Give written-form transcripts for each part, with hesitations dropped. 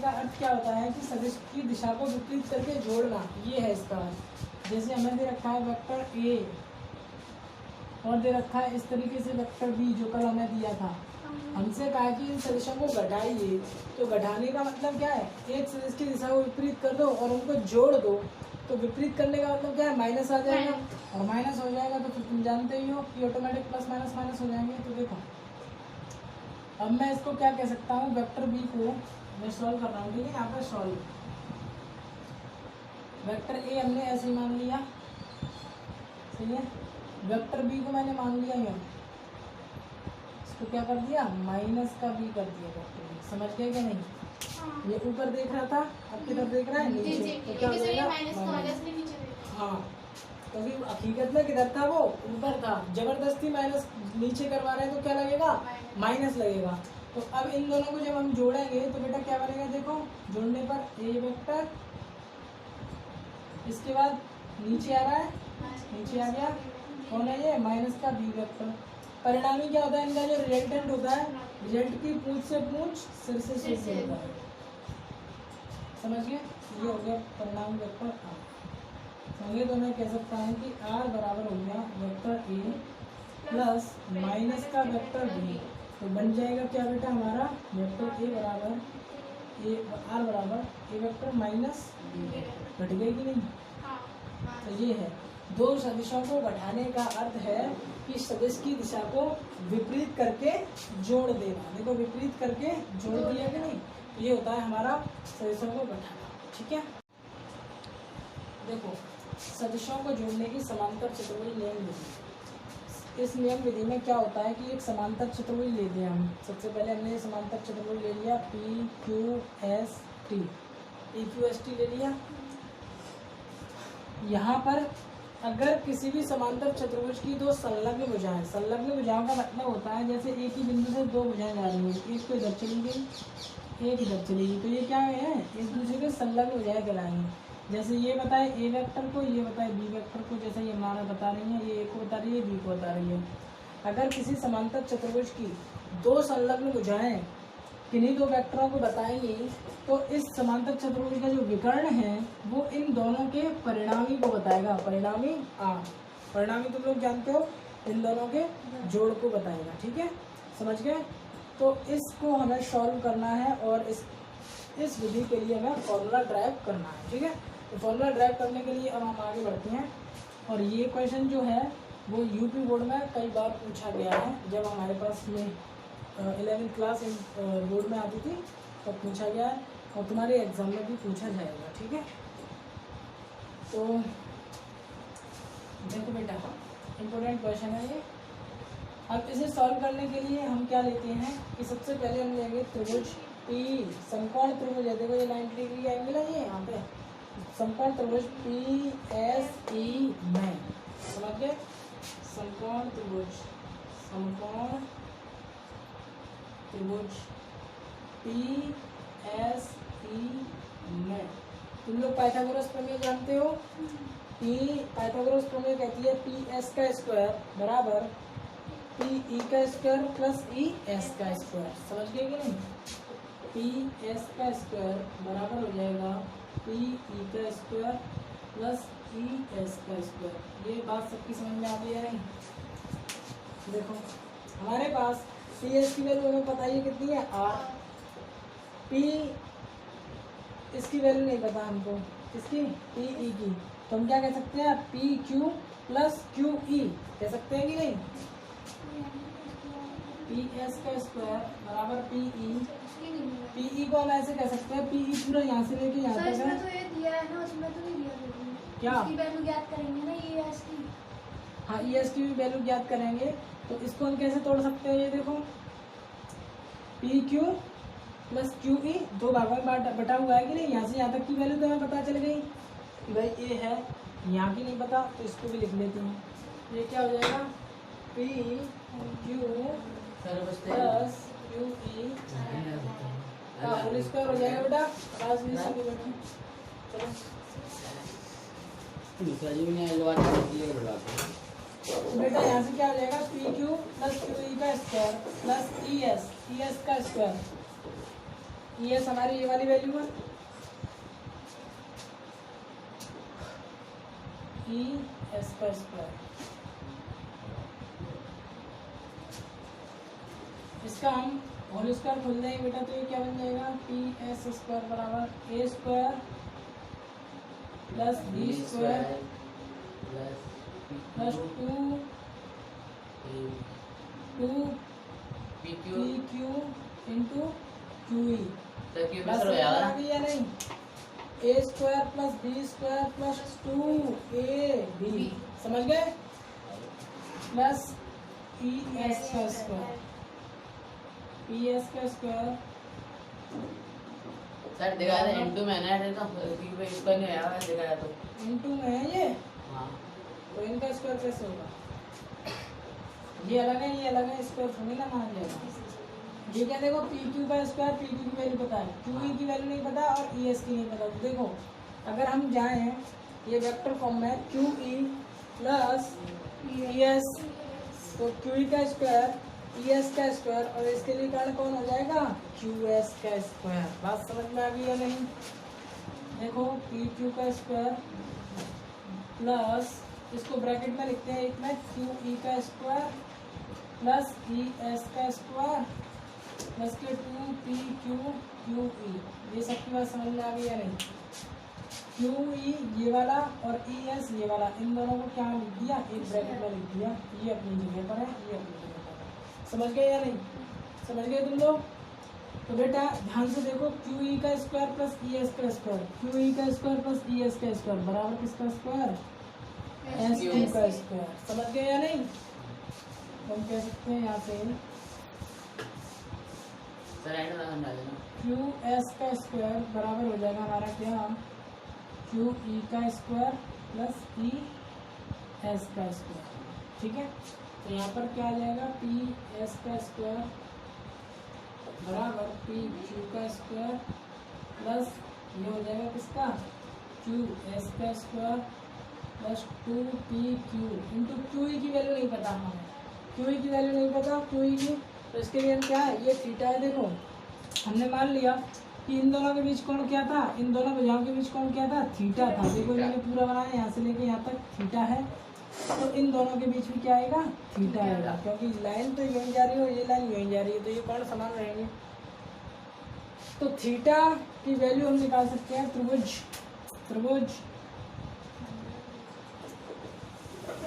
का अर्थ क्या होता है कि सदिश की दिशा को विपरीत करके जोड़ना, ये है इसका अर्थ। जैसे हमें दे रखा है वेक्टर ए और दे रखा है इस तरीके से वेक्टर बी जो कल हमें दिया था। हमसे कहा कि इन सदिशों को घटाइए, तो घटाने का मतलब क्या है, एक सदिश की दिशा को विपरीत कर दो और उनको जोड़ दो। तो विपरीत करने का मतलब क्या है, माइनस आ जाएगा, और माइनस हो जाएगा तो फिर तुम जानते ही हो कि ऑटोमेटिक प्लस माइनस माइनस हो जाएंगे। तो देखो अब मैं इसको क्या कह सकता हूँ, वेक्टर बी को मैं सॉल्व कर रहा हूँ, ठीक है। यहाँ पर सॉल्व वेक्टर ए हमने ऐसे ही मान लिया, सही है। वेक्टर बी को मैंने मान लिया यहाँ, इसको क्या कर दिया, माइनस का बी कर दिया वेक्टर बी। समझ गए क्या नहीं? ये ऊपर देख रहा था, अब किधर देख रहा है, नीचे। तो क्या हो जाएगा, हाँ, क्योंकि हकीकत में किधर था, वो ऊपर था। जबरदस्ती माइनस नीचे करवा रहे हैं तो क्या लगेगा, माइनस लगेगा। तो अब इन दोनों को जब हम जोड़ेंगे तो बेटा क्या बनेगा, देखो जोड़ने पर ए वेक्टर, इसके बाद नीचे आ रहा है, नीचे आ गया, कौन है ये, माइनस का बी वेक्टर। परिणामी क्या होता है इनका, जो रिजल्टेंट होता है, रिजल्ट की पूंछ से पूंछ, सिर से सिर होता है। समझ गए, ये हो गया परिणाम वेक्टर आर। समझे, तो मैं कह सकता हूँ कि आर बराबर हो गया वेक्टर ए प्लस माइनस का वेक्टर बी। तो बन जाएगा क्या बेटा हमारा, वेक्टर ए बराबर ए, आर बराबर ए वेक्टर माइनस बी। घट गई कि नहीं? तो ये है, दो सदिशों को घटाने का अर्थ है कि सदिश की दिशा को विपरीत करके जोड़ देना। देखो विपरीत करके जोड़ दिया कि नहीं, ये होता है हमारा सदिशों को घटाना, ठीक है। देखो सदिशों को जोड़ने की समांतर चतुर्भुज नियम विधि। इस नियम विधि में क्या होता है कि एक समांतर चतुर्भुज लेते हैं हम। सबसे पहले हमने ये समांतर चतुर्भुज ले लिया P Q S T, P Q S T ले लिया। यहाँ पर अगर किसी भी समांतर चतुर्भुज की दो संलग्न भुजाएं, संलग्न भुजाओं का मतलब होता है जैसे एक ही बिंदु से दो भुजाएं जा रही हैं, एक तो इधर चली गई, एक इधर चली गई, तो ये क्या है, एक दूसरे के संलग्न भुजाएं कहलाएंगे। जैसे ये बताए ए वेक्टर को, ये बताए बी वेक्टर को, जैसे ये हमारा बता रही है, ये ए को बता रही है, बी को बता रही है। अगर किसी समांतर चतुर्भुज की दो संलग्न भुजाएं किन्हीं दो वेक्टरों को बताएंगी, तो इस समांतर चतुर्भुज का जो विकर्ण है वो इन दोनों के परिणामी को बताएगा। परिणामी आर, परिणामी तुम लोग जानते हो, इन दोनों के जोड़ को बताएगा, ठीक है, समझ गए। तो इसको हमें सॉल्व करना है और इस विधि के लिए हमें फॉर्मूला ड्राइव करना है, ठीक है। तो फॉर्मूला ड्राइव करने के लिए अब हम आगे बढ़ते हैं। और ये क्वेश्चन जो है वो यूपी बोर्ड में कई बार पूछा गया है। जब हमारे पास में 11th क्लास बोर्ड में आती थी तब पूछा गया है, और तुम्हारे एग्जाम में भी पूछा जाएगा, ठीक है। तो देखो बेटा इम्पोर्टेंट क्वेश्चन है ये। अब इसे सॉल्व करने के लिए हम क्या लेते हैं कि सबसे पहले हम लेंगे त्रिभुज पी, समकोण त्रिभुज है। देखो ये 90 डिग्री एंगल है, ये यहाँ पे समकोण त्रिभुज पी एस ई में, समझ गए, समकोण त्रिभुज, समकोण त्रिभुज पी एस ई में। तुम लोग पाइथागोरस प्रमेय जानते हो, पी पाइथागोरस प्रमेय कहती है पी एस का स्क्वायर बराबर पी ई का स्क्वायर प्लस ई एस का स्क्वायर। समझ गए कि नहीं? पी एस का स्क्वायर बराबर हो जाएगा पी ई का स्क्वायर प्लस ई एस का स्क्वायर। ये बात सबकी समझ में आ गई है नहीं? देखो हमारे पास पी एस की वैल्यू हमें पता है कितनी है, आर। पी इसकी वैल्यू नहीं पता हमको, इसकी पी ई की, तो हम क्या कह सकते हैं, पी क्यू प्लस क्यू ई कह सकते हैं कि नहीं? पी एस का स्क्वायर बराबर पी ई को हम ऐसे कह सकते हैं, पी ई पूरा यहाँ से लेके यहाँ तक है। तो ये दिया है ना, उसमें तो नहीं दिया, क्या इसकी वैल्यू ज्ञात करेंगे ना, ई एस की। हाँ ई एस की भी वैल्यू ज्ञात करेंगे, तो इसको हम कैसे तोड़ सकते हैं, ये देखो पी क्यू प्लस क्यू ई दो भागों में बटा हुआ है कि नहीं, यहाँ से यहाँ तक की वैल्यू तो हमें पता चल गई कि भाई ए है, यहाँ की नहीं पता, तो इसको भी लिख लेते हैं। ये क्या हो जाएगा, पी क्यू प्लस क्यू ई का होल स्क्वायर हो जाएगा बेटा। क्लास में सभी बैठे चलो बेटा, यहाँ से क्या हो जाएगा, पी क्यू प्लस क्यू ई का स्क्वायर प्लस ई एस का स्क्वायर। ई एस हमारी ये वाली वैल्यू है, ई एस का स्क्वायर। इसका हम होल स्क्वायर खोल देंगे बेटा, तो ये क्या बन जाएगा, पी एस स्क्वायर बराबर A square plus B square plus two P Q into Q E. बस आ गई या नहीं, A square plus B square plus 2ab, समझ गए, प्लस ई एस का स्क्वायर, पी एस का स्क्वायर। सर दिखा दे इनटू में ना है तो इसको नहीं आया दिखाया तो इनटू में है ये, हां तो इनका स्क्वायर कैसे होगा, ये अलग है ये अलग है, स्क्वायर थोड़ी ना मान जाएगा। ये क्या, देखो पी क्यू का स्क्वायर, पी क्यू की वैल्यू पता है, क्यू ई की वैल्यू नहीं पता और ई एस की नहीं पता। तो देखो अगर हम जाएं ये वेक्टर फॉर्म में Q E plus E S, तो क्यू ई का स्क्वायर ई एस का स्क्वायर और इसके लिए कारण कौन हो जाएगा, क्यू एस का स्क्वायर। बात समझ में आ गई या नहीं, देखो पी क्यू का स्क्वायर प्लस, इसको ब्रैकेट में लिखते हैं एक में, क्यू ई का स्क्वायर प्लस ई एस का स्क्वायर प्लस के 2 पी क्यू क्यू ई। ये सबकी बात समझ में आ गई या नहीं, क्यू ई ये वाला और ई एस ये वाला, इन दोनों को क्या लिख दिया, एक ब्रैकेट में लिख दिया, ये अपनी जगह पर है ये अपनी जगह पर है। समझ गए या नहीं, समझ गए तुम लोग। तो बेटा ध्यान से देखो, क्यू ई का स्क्वायर प्लस ई एस का स्क्वायर, क्यू ई का स्क्वायर प्लस ई एस का स्क्वायर बराबर किसका स्क्वायर, एस क्यू का स्क्वायर। समझ गए या नहीं, हम कह सकते हैं यहाँ से सर एंड में डाल देना क्यू एस का स्क्वायर बराबर हो जाएगा हमारा क्या, क्यू ई का स्क्वायर प्लस ई एस का स्क्वायर। ठीक है, तो यहाँ पर क्या आ जाएगा, पी एस का स्क्वायर बराबर पी क्यू का स्क्वायर प्लस ये हो जाएगा किसका, क्यू एस का square plus 2 P Q into Q E की वैल्यू नहीं पता हमें, क्यू ई की वैल्यू नहीं पता, क्यू ई की, तो इसके लिए हम क्या है, ये थीटा है। देखो हमने मान लिया कि इन दोनों के बीच कोण क्या था, इन दोनों भुजाओं के बीच कोण क्या था, थीटा था। देखो मैंने पूरा बनाया, यहाँ से लेके यहाँ तक थीटा है, तो इन दोनों के बीच में क्या आएगा, थीटा आएगा, क्योंकि लाइन तो यहीं जा रही है और ये लाइन यहीं जा रही है, तो ये कोण समान रहेंगे। तो थीटा की वैल्यू हम निकाल सकते हैं त्रिभुज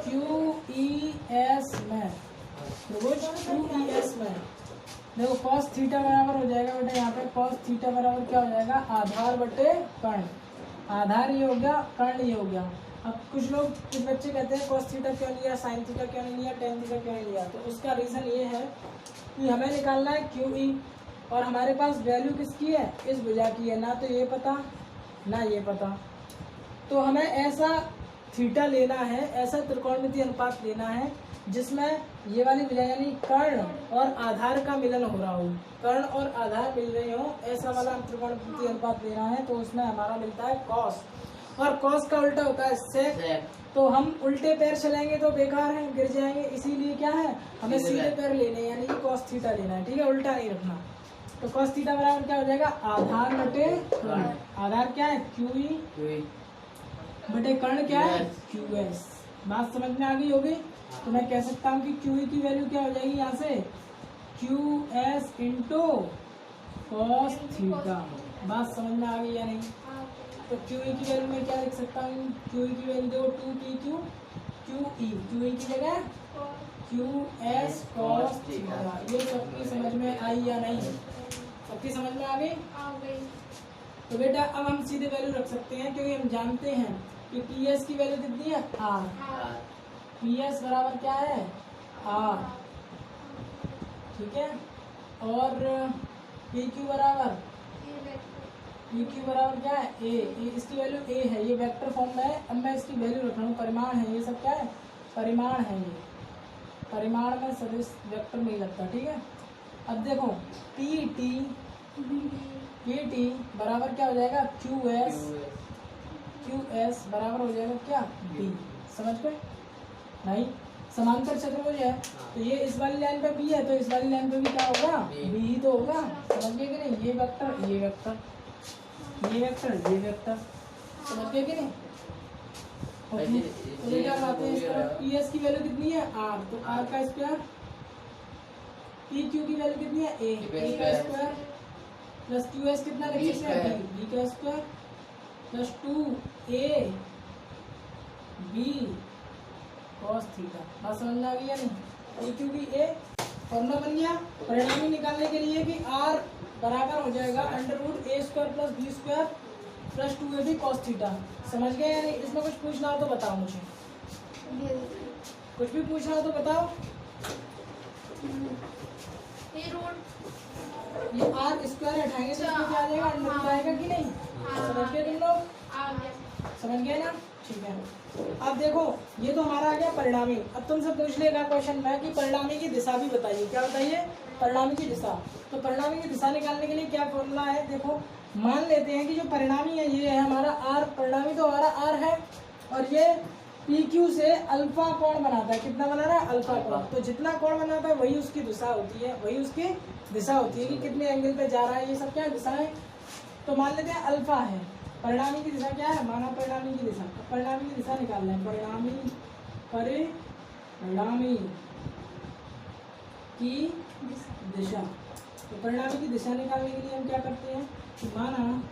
क्यू ई एस में, त्रिभुज क्यू ई एस में देखो cos थीटा बराबर हो जाएगा बेटा, यहाँ पे cos थीटा बराबर क्या हो जाएगा, आधार बटे कर्ण, आधार ये हो गया, कर्ण ये हो गया। अब कुछ लोग कुछ बच्चे कहते हैं cos थीटा क्यों लिया, sin थीटा क्यों नहीं लिया, tan थीटा क्यों नहीं लिया, तो उसका रीज़न ये है कि हमें निकालना है क्यू ई और हमारे पास वैल्यू किसकी है, इस भुजा की है, ना तो ये पता ना ये पता, तो हमें ऐसा थीटा लेना है, ऐसा त्रिकोणमितीय अनुपात लेना है जिसमें ये वाली भुजा यानी कर्ण और आधार का मिलन हो रहा हो, कर्ण और आधार मिल रहे हो, ऐसा वाला हम त्रिकोणमितीय अनुपात लेना है। तो उसमें हमारा मिलता है कॉस, और कॉस का उल्टा होता है सेक, तो हम उल्टे पैर चलेंगे तो बेकार है, गिर जाएंगे, इसीलिए क्या है हमें सीधे पैर लेने हैं, यानी कि कॉस थीटा लेना है। ठीक है, उल्टा नहीं रखना। तो कॉस थीटा बराबर क्या हो जाएगा, आधार बटे कर्ण, आधार क्या है क्यू ई बटे कर्ण क्या है क्यू एस। बात समझ में आ गई होगी। तो मैं कह सकता हूँ कि क्यू ई की वैल्यू क्या हो जाएगी, यहाँ से Q S into cos theta. बात समझ में आ गई या नहीं। तो क्यू ई की वैल्यू में क्या लिख सकता हूँ, क्यू ई की वैल्यू देखो 2 पी क्यू क्यू ई की जगह क्यू एस कॉस थीटा। ये सबकी समझ में आई या नहीं, सबकी समझ में आ गई। तो बेटा अब हम सीधे वैल्यू रख सकते हैं, क्योंकि हम जानते हैं कि पी एस की वैल्यू कितनी है आर, पी एस बराबर क्या है आर, ठीक है, और पी क्यू बराबर क्या है ए, इसकी वैल्यू ए है, ये वेक्टर फॉर्म में है। अब मैं इसकी वैल्यू रख रहा हूँ, परिमाण है ये सब, क्या है परिमाण है, ये परिमाण में सदिश वेक्टर नहीं लगता। ठीक है, अब देखो पी टी बराबर क्या हो जाएगा क्यू एस बराबर हो जाएगा क्या बी। समझ गए नहीं, समांतर चतुर्भुज है तो ये इस वाली लाइन पे बी है तो इस वाली लाइन पे भी क्या होगा, बी ही तो होगा। समझ गए कि नहीं, ये वेक्टर ये वेक्टर ये वेक्टर ये वेक्टर, समझ गए कि नहीं। ओके तो ये क्या लाते हैं इस तरफ, पी एस की वैल्यू कितनी है आर, तो आर का स्क्वायर, पी क्यू की वैल्यू कितनी है ए का स्क्वायर प्लस क्यू एस कितना लिख सकते हैं बी का square plus 2a B cos theta. बात समझ में आ गई या नहीं। ए क्यू की ए फॉर्मूला बन गया परिणामी निकालने के लिए कि आर बराबर हो जाएगा under root A square plus B square plus 2ab cos theta. समझ गए या नहीं। इसमें कुछ पूछना हो तो बताओ मुझे, कुछ भी पूछना हो तो बताओ। ये आर स्क्वायर हटाएंगे तो इसमें क्या आ जाएगा, अंडर रूट आएगा कि नहीं। समझ गए तुम लोग, समझ गए ना, ठीक है। अब देखो ये तो हमारा आ गया परिणामी। अब तुमसे पूछ लेगा क्वेश्चन में कि परिणामी की दिशा भी बताइए। क्या बताइए, परिणामी की दिशा। तो परिणामी की दिशा निकालने के लिए क्या फॉर्मूला है, देखो मान लेते हैं कि जो परिणामी है ये है हमारा आर, परिणामी तो हमारा आर है और ये पी क्यू से अल्फा कोण बनाता है। कितना बना रहा है, अल्फा कोण। तो जितना कोण बनाता है वही उसकी दिशा होती है, वही उसकी दिशा होती है कि कितने एंगल पे जा रहा है, ये सब क्या दिशा है। तो मान लेते हैं अल्फा है, परिणामी की दिशा क्या है, माना परिणामी की दिशा। परिणामी की दिशा निकालना है, परिणामी की दिशा। तो परिणामी की दिशा निकालने के लिए हम क्या करते हैं कि माना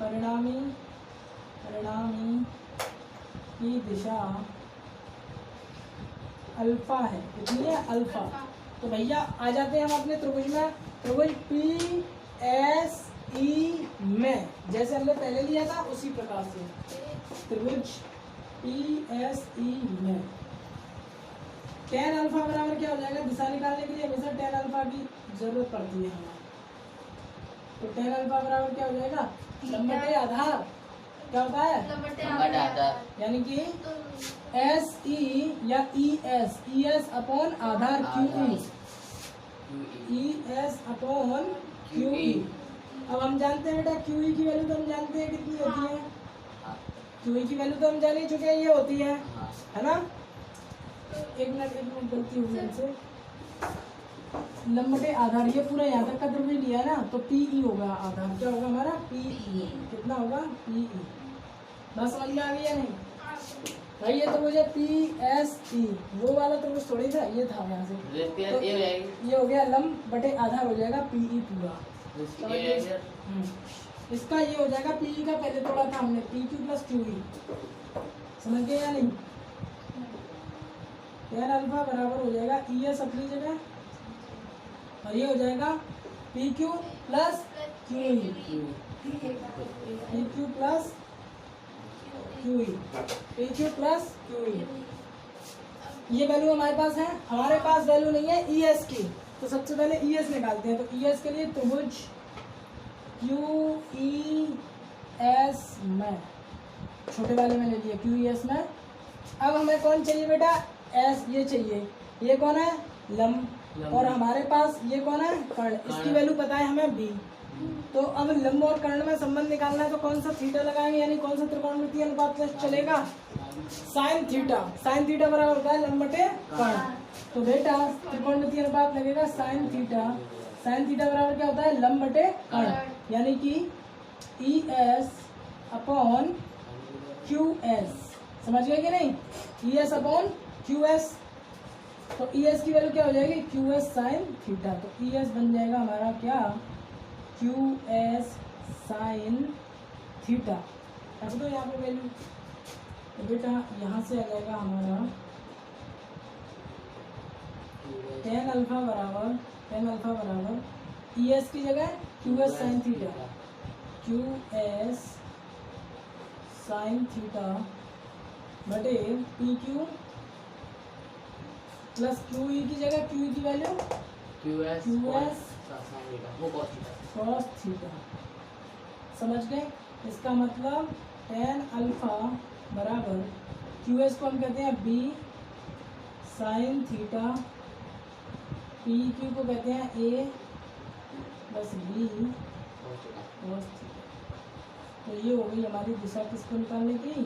परिणामी की दिशा अल्फा है, कितनी है अल्फा। तो भैया आ जाते हैं हम अपने त्रिभुज में, त्रिभुज पी एस ई में, जैसे हमने पहले लिया था उसी प्रकार से त्रिभुज पी एस ई में tan अल्फा बराबर क्या हो जाएगा, दिशा निकालने के लिए हमेशा tan अल्फा की जरूरत पड़ती है हमें। तो tan अल्फा बराबर क्या हो जाएगा, लंबटे आधार। क्या होता है, यानी कि एस ई या ई एस अपॉन आधार E S upon Q E. अब हम जानते हैं बेटा क्यू ई की वैल्यू तो हम जानते हैं कितनी होती है, क्यू ई की वैल्यू तो हम जान ही चुके हैं, ये होती है ना। एक मिनट गलती हुई हमसे, लंबटे आधार ये पूरा यहाँ तक का त्रिभुज लिया है ना, तो पी ई होगा आधार। क्या होगा हमारा, पी ई। कितना होगा, पी ई। बात समझ में आ गई या नहीं भाई। ये त्रिभुज है पी एस ई, वो वाला त्रिभुज थोड़ी था, ये था यहाँ से। तो ये हो गया लंब बटे आधार हो जाएगा पी ई पूरा। इसका ये हो जाएगा पी ई का, पहले तोड़ा था हमने पी क्यू प्लस क्यू ई। समझ गए या नहीं। tan अल्फा बराबर हो जाएगा ई एस अपनी जगह और ये हो जाएगा पी क्यू प्लस क्यू ई, पी क्यू प्लस क्यू ई, पी क्यू प्लस क्यू ई। ये वैल्यू हमारे पास है, हमारे पास वैल्यू नहीं है ई एस की। तो सबसे पहले ई एस निकालते हैं। तो ई एस के लिए त्रिभुज क्यू ई एस में, छोटे वाले में ले लिया क्यू ई एस में। अब हमें कौन चाहिए बेटा, एस ये चाहिए। ये कौन है, लंब। और हमारे पास ये कौन है, कर्ण। इसकी वैल्यू पता है हमें बी। तो अब लंब और कर्ण में संबंध निकालना है तो कौन सा थीटा लगाएंगे, यानी कौन सा त्रिकोणमितीय अनुपात चलेगा, साइन थीटा। साइन थीटा बराबर होता है लंब बटे कर्ण। तो बेटा त्रिकोणमितीय अनुपात लगेगा साइन थीटा। साइन थीटा बराबर क्या होता है, लंब बटे कर्ण, यानी कि ई एस अपॉन क्यू एस। समझ गए कि नहीं, ई एस अपॉन क्यू एस। तो ई एस की वैल्यू क्या हो जाएगी, क्यू एस साइन थीटा। तो ई एस बन जाएगा हमारा क्या, क्यू एस साइन थीटा। रख दो यहाँ पे वैल्यू। तो बेटा यहाँ से आ जाएगा हमारा tan अल्फा बराबर ई एस की जगह Q S sine theta, Q S sine theta बटे P Q plus Q E की जगह क्यू ई की value Q S cos theta. समझ गए। इसका मतलब tan अल्फा बराबर क्यू एस को हम कहते हैं B sine theta, P Q को कहते हैं A plus B cos theta. तो ये हो गई हमारी दिशा किसको निकालने की,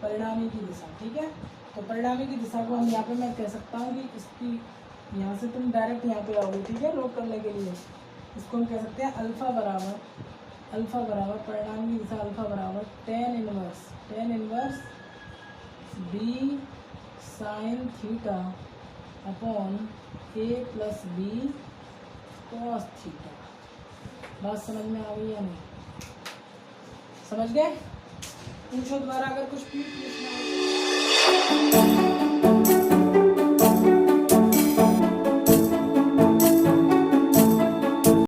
परिणामी की दिशा। ठीक है। तो परिणामी की दिशा को हम यहाँ पे मैं कह सकता हूँ कि इसकी यहाँ से तुम डायरेक्ट यहाँ पे आओगे, ठीक है, लॉक करने के लिए। इसको हम कह सकते हैं अल्फा बराबर परिणामी की दिशा अल्फा बराबर tan inverse B sine theta upon A plus B cos theta. बात समझ में आ गई या नहीं? समझ गए? पूछो दोबारा अगर कुछ भी पूछना हो।